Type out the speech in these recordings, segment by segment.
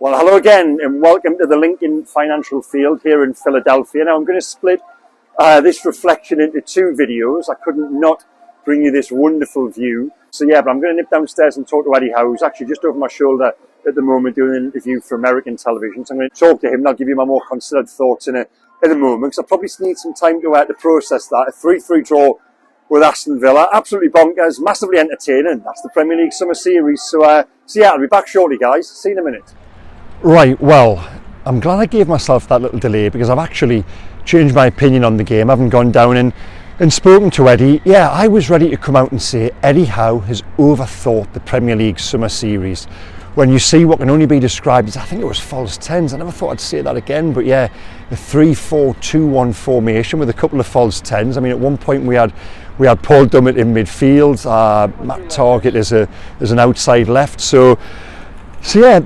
Well, hello again and welcome to the Lincoln Financial Field here in Philadelphia. Now I'm going to split this reflection into two videos. I couldn't not bring you this wonderful view. So yeah, but I'm going to nip downstairs and talk to Eddie Howe, who's actually just over my shoulder at the moment doing an interview for American television. So I'm going to talk to him and I'll give you my more considered thoughts in a moment, because I probably need some time to process that. A 3-3 draw with Aston Villa, absolutely bonkers, massively entertaining. That's the Premier League Summer Series. So yeah, I'll be back shortly, guys. See you in a minute. Right, well, I'm glad I gave myself that little delay because I've actually changed my opinion on the game. I haven't gone down and spoken to Eddie. Yeah, I was ready to come out and say Eddie Howe has overthought the Premier League Summer Series. When you see what can only be described as, I think it was false tens, I never thought I'd say that again, but yeah, a 3-4-2-1 formation with a couple of false tens. I mean, at one point we had Paul Dummett in midfield, Matt Targett as an outside left, so yeah,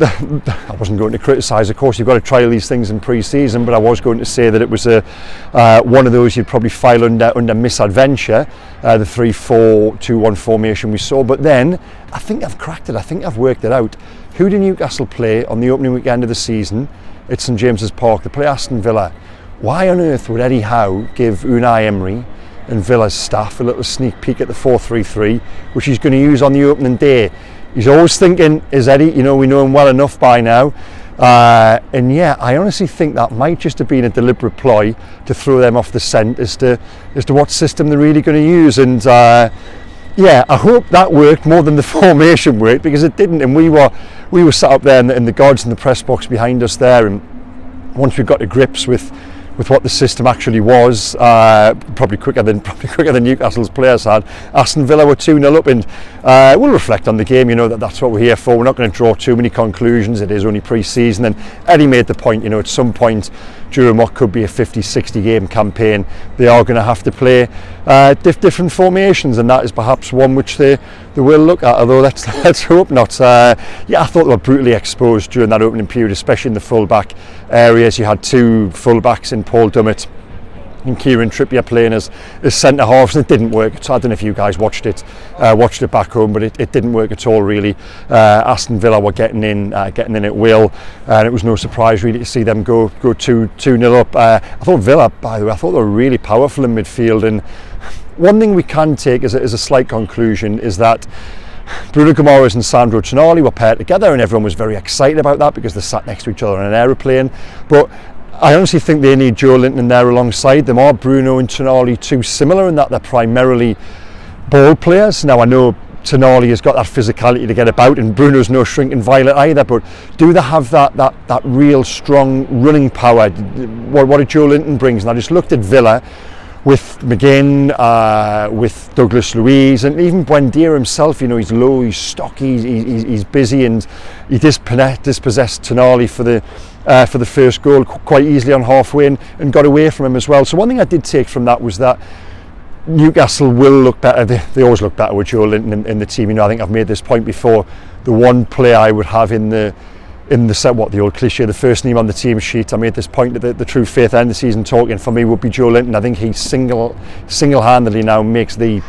I wasn't going to criticise. Of course, you've got to trial these things in pre-season, but I was going to say that it was one of those you'd probably file under misadventure, the 3-4-2-1 formation we saw. But then, I think I've cracked it. I think I've worked it out. Who did Newcastle play on the opening weekend of the season? It's St James's Park. They play Aston Villa. Why on earth would Eddie Howe give Unai Emery and Villa's staff a little sneak peek at the 4-3-3, which he's going to use on the opening day? He's always thinking, is Eddie, we know him well enough by now. And yeah, I honestly think that might just have been a deliberate ploy to throw them off the scent as to what system they're really going to use. And yeah, I hope that worked more than the formation worked, because it didn't. And we were sat up there in the gods in the press box behind us there. And once we got to grips with what the system actually was, probably quicker than Newcastle's players had, Aston Villa were 2-0 up, and we'll reflect on the game. That's what we're here for. We're not going to draw too many conclusions. It is only pre-season, and Eddie made the point, at some point during what could be a 50-60 game campaign, they are going to have to play different formations, and that is perhaps one which they will look at, although let's hope not. Yeah, I thought they were brutally exposed during that opening period, especially in the full-back areas. You had two full-backs in Paul Dummett and Kieran Trippier playing as centre halves, and it didn't work. So I don't know if you guys watched it back home, but it didn't work at all really. Aston Villa were getting in at will, and it was no surprise really to see them go 2-0 up. I thought Villa, by the way, they were really powerful in midfield, and one thing we can take as a slight conclusion is that Bruno Guimaraes and Sandro Tonali were paired together, and everyone was very excited about that because they sat next to each other on an aeroplane. But I honestly think they need Joe Linton there alongside them. Are Bruno and Tonali too similar in that they're primarily ball players? Now, I know Tonali has got that physicality to get about, and Bruno's no shrinking violet either, but do they have that real strong running power? What Joe Linton brings? And I just looked at Villa with McGinn, with Douglas Luiz, and even Buendia himself. He's low, he's stocky, he's busy, and he dispossessed Tonali for the first goal quite easily on halfway and got away from him as well. So one thing I did take from that was that Newcastle will look better. They always look better with Joe Linton in the team. I think I've made this point before. The one player I would have in the set, the old cliche, the first name on the team sheet. I made this point that the true faith end of the season talking for me would be Joe Linton. I think he single-handedly now makes the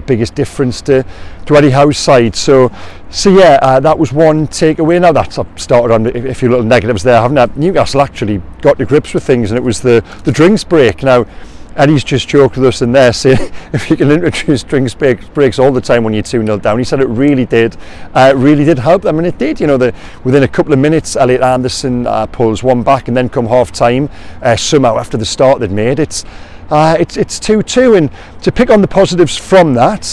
biggest difference to Eddie Howe's side. So yeah, that was one takeaway. Now I've started on a few little negatives there, haven't I? Newcastle actually got to grips with things, and it was the drinks break. Now Eddie's just joked with us in there saying if you can introduce drinks breaks all the time when you're 2-0 down. He said it really did help them, and it did. Within a couple of minutes, Elliot Anderson pulls one back, and then come half time, somehow after the start they'd made, it's 2-2. And to pick on the positives from that,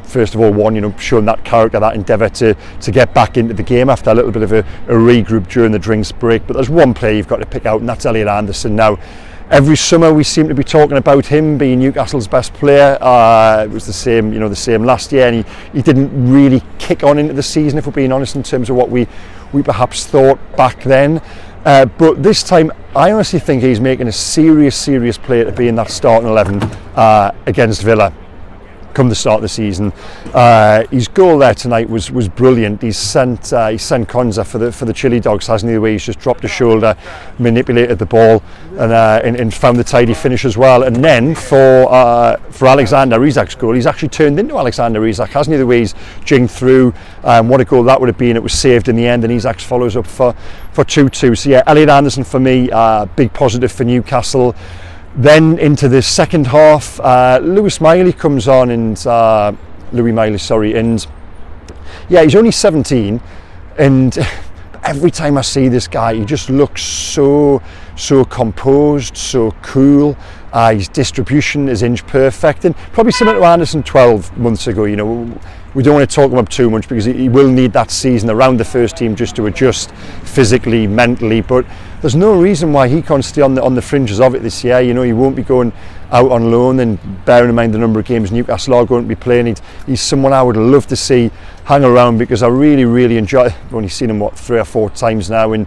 first of all, one, showing that character, that endeavour to get back into the game after a little bit of a regroup during the drinks break. But there's one player you've got to pick out, and that's Elliot Anderson. Now, every summer we seem to be talking about him being Newcastle's best player. It was the same last year, and he didn't really kick on into the season, if we're being honest, in terms of what we perhaps thought back then. But this time, I honestly think he's making a serious play to be in that starting 11 against Villa. come the start of the season. His goal there tonight was brilliant. He's sent Konza for the Chili Dogs, hasn't he? The way he's just dropped his shoulder, manipulated the ball, and found the tidy finish as well. And then for Alexander Isak's goal, he's actually turned into Alexander Isak, hasn't he? The way he's jinged through. What a goal that would have been. It was saved in the end, and Isak follows up for 2-2. So yeah, Elliot Anderson for me, big positive for Newcastle. Then into the second half, Lewis Miley comes on, and yeah, he's only 17, and every time I see this guy, he just looks so composed, so cool. His distribution is inch perfect, and probably similar to Anderson 12 months ago. You know, we don't want to talk him up too much because he will need that season around the first team just to adjust physically, mentally, but there's no reason why he can't stay on the fringes of it this year. You know, he won't be going out on loan, and bearing in mind the number of games Newcastle are going to be playing, he's someone I would love to see hang around, because I really enjoy, I've only seen him 3 or 4 times now, and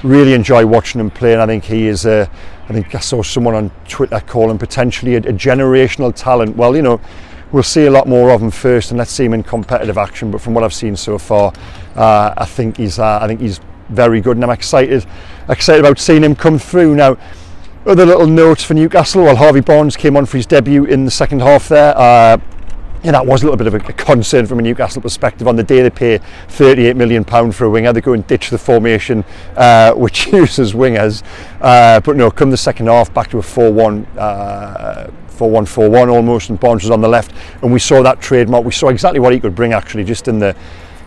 really enjoy watching him play. And I think he is I think I saw someone on Twitter call him potentially a generational talent. Well, you know, we'll see a lot more of him first, and let's see him in competitive action. But from what I've seen so far, I think he's very good, and I'm excited about seeing him come through. Now, other little notes for Newcastle. Well, Harvey Barnes came on for his debut in the second half there. Yeah, that was a little bit of a concern from a Newcastle perspective. On the day they pay £38 million for a winger, they go and ditch the formation which uses wingers. But no, come the second half, back to a 4-1-4-1 almost, and Barnes was on the left, and we saw that trademark. We saw exactly what he could bring, actually, just in the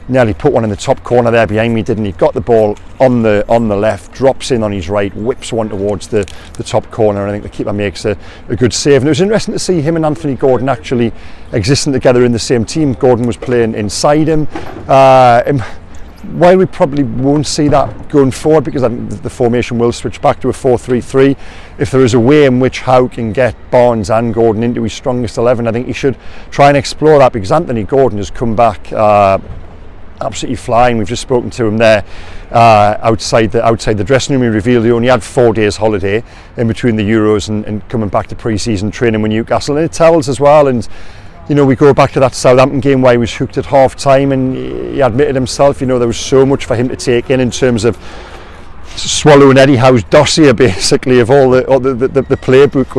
nearly put one in the top corner there behind me, didn't he? Got the ball on the left, drops in on his right, whips one towards the top corner, and I think the keeper makes a good save. And it was interesting to see him and Anthony Gordon actually existing together in the same team. Gordon was playing inside him. While we probably won't see that going forward, because I think the formation will switch back to a 4-3-3, if there is a way in which Howe can get Barnes and Gordon into his strongest 11, I think he should try and explore that, because Anthony Gordon has come back absolutely flying. We've just spoken to him there outside the dressing room. He revealed he only had 4 days holiday in between the Euros and coming back to pre-season training with Newcastle, and it tells as well. And you know, we go back to that Southampton game where he was hooked at half time, and he admitted himself, you know, there was so much for him to take in terms of swallowing Eddie Howe's dossier, basically, of all the playbook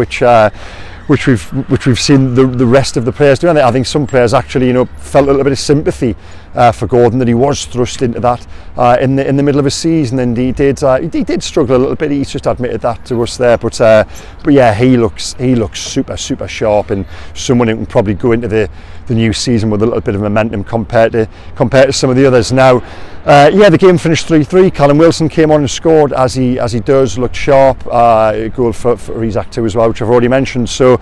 which we've seen the rest of the players do. And I think some players actually, you know, felt a little bit of sympathy for Gordon, that he was thrust into that in the middle of a season, and he did struggle a little bit. He's just admitted that to us there, but yeah, he looks super sharp, and someone who can probably go into the new season with a little bit of momentum compared to some of the others. Now, yeah, the game finished 3-3. Callum Wilson came on and scored, as he does, looked sharp. A goal for Isak too as well, which I've already mentioned. So,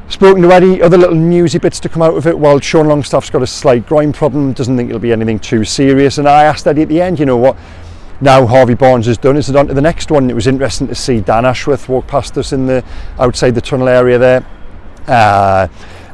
spoken to Eddie, other little newsy bits to come out of it. Well, Sean Longstaff's got a slight groin problem, doesn't think it'll be anything too serious. And I asked Eddie at the end, you know what, now Harvey Barnes is done, is it on to the next one? It was interesting to see Dan Ashworth walk past us outside the tunnel area there.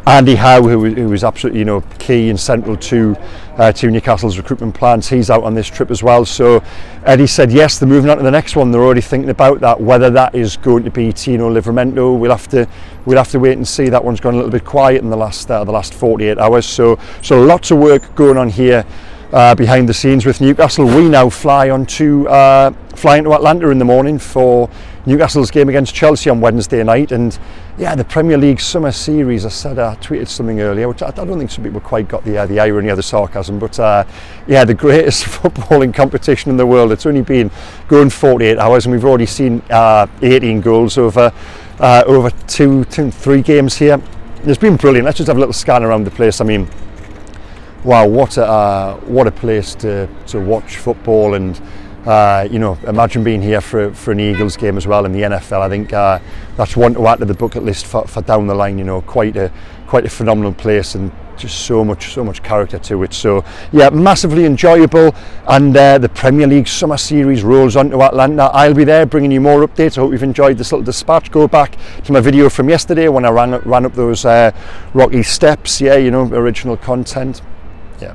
Andy Howe, who was absolutely, you know, key and central to Newcastle's recruitment plans, he's out on this trip as well. So Eddie said yes, they're moving on to the next one. They're already thinking about that. Whether that is going to be Tino Livramento, we'll have to wait and see. That one's gone a little bit quiet in the last 48 hours. So lots of work going on here behind the scenes with Newcastle. We now fly into Atlanta in the morning for Newcastle's game against Chelsea on Wednesday night. And yeah, the Premier League Summer Series, I tweeted something earlier, which I don't think some people quite got the irony or the sarcasm, but yeah, the greatest footballing competition in the world. It's only been going 48 hours, and we've already seen 18 goals over 3 games here. It's been brilliant. Let's just have a little scan around the place. I mean, wow, what a place to watch football. And you know, imagine being here for an Eagles game as well in the NFL. I think that's one to add to the bucket list for down the line. You know, quite a phenomenal place, and just so much character to it. So yeah, massively enjoyable. And the Premier League Summer Series rolls on to Atlanta. I'll be there bringing you more updates. I hope you've enjoyed this little dispatch. Go back to my video from yesterday when I ran up those rocky steps. Yeah, you know, original content. Yeah.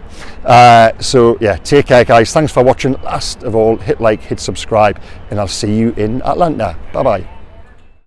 So yeah, take care, guys. Thanks for watching. Last of all, hit like, hit subscribe, and I'll see you in Atlanta. Bye bye.